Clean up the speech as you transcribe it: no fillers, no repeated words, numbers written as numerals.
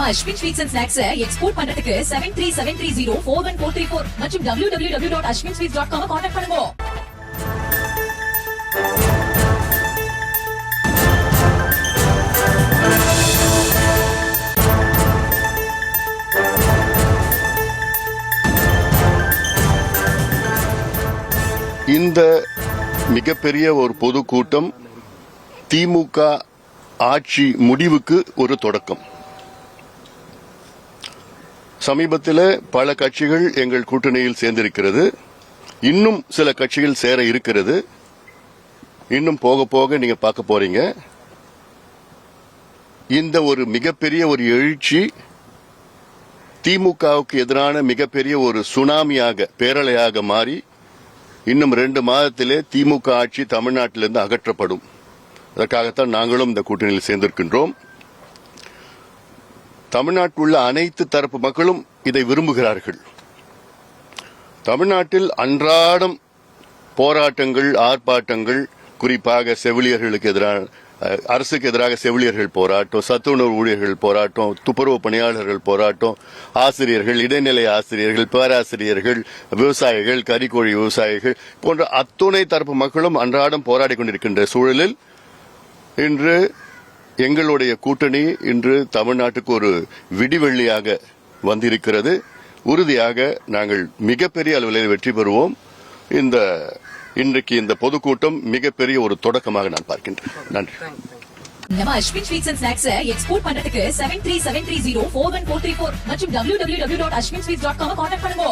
நம்ம Ashwin sweets and snacks export பண்றதுக்கு 7373041434 மற்றும் www.ashwinsweets.com கான்டாக்ட் பண்ணுங்க. இந்த மிகப்பெரிய ஒரு பொதுக்கூட்டம் திமுக ஆட்சி முடிவுக்கு ஒரு தொடக்கம். சமீபத்தில் பல கட்சிகள் எங்கள் கூட்டணியில் சேர்ந்திருக்கிறது. இன்னும் சில கட்சிகள் சேர இருக்கிறது. இன்னும் போக போக நீங்க பார்க்க போறீங்க. இந்த ஒரு மிகப்பெரிய ஒரு எழுச்சி திமுகவுக்கு எதிரான மிகப்பெரிய ஒரு சுனாமியாக பேரலையாக மாறி இன்னும் 2 மாதத்திலே திமுக ஆட்சி தமிழ்நாட்டிலிருந்து அகற்றப்படும். அதற்காகத்தான் நாங்களும் இந்த கூட்டணியில் சேர்ந்திருக்கின்றோம். தமிழ்நாட்டில் உள்ள அனைத்து தரப்பு மக்களும் இதை விரும்புகிறார்கள். தமிழ்நாட்டில் அன்றாடம் போராட்டங்கள், ஆர்ப்பாட்டங்கள், குறிப்பாக செவிலியர்களுக்கு எதிரான அரசுக்கு எதிராக செவிலியர்கள் போராட்டம், சத்துணவு ஊழியர்கள் போராட்டம், துப்புரவு பணியாளர்கள் போராட்டம், ஆசிரியர்கள், இடைநிலை ஆசிரியர்கள், பேராசிரியர்கள், விவசாயிகள், கறிக்கோழி விவசாயிகள் போன்ற அத்துணை தரப்பு மக்களும் அன்றாடம் போராடி கொண்டிருக்கின்ற சூழலில் இன்று எங்களுடைய கூட்டணி இன்று தமிழ்நாட்டுக்கு ஒரு விடிவெள்ளியாக வந்திருக்கிறது. உறுதியாக நாங்கள் மிகப்பெரிய அளவில் வெற்றி பெறுவோம். இன்றைக்கு இந்த பொதுக்கூட்டம் மிகப்பெரிய ஒரு தொடக்கமாக நான் பார்க்கின்றேன். நன்றி. நம்ம Ashwin sweets and snacks export பண்றதுக்கு 7373041434 மற்றும் www.ashwinsweets.com கான்டாக்ட் பண்ணுங்க.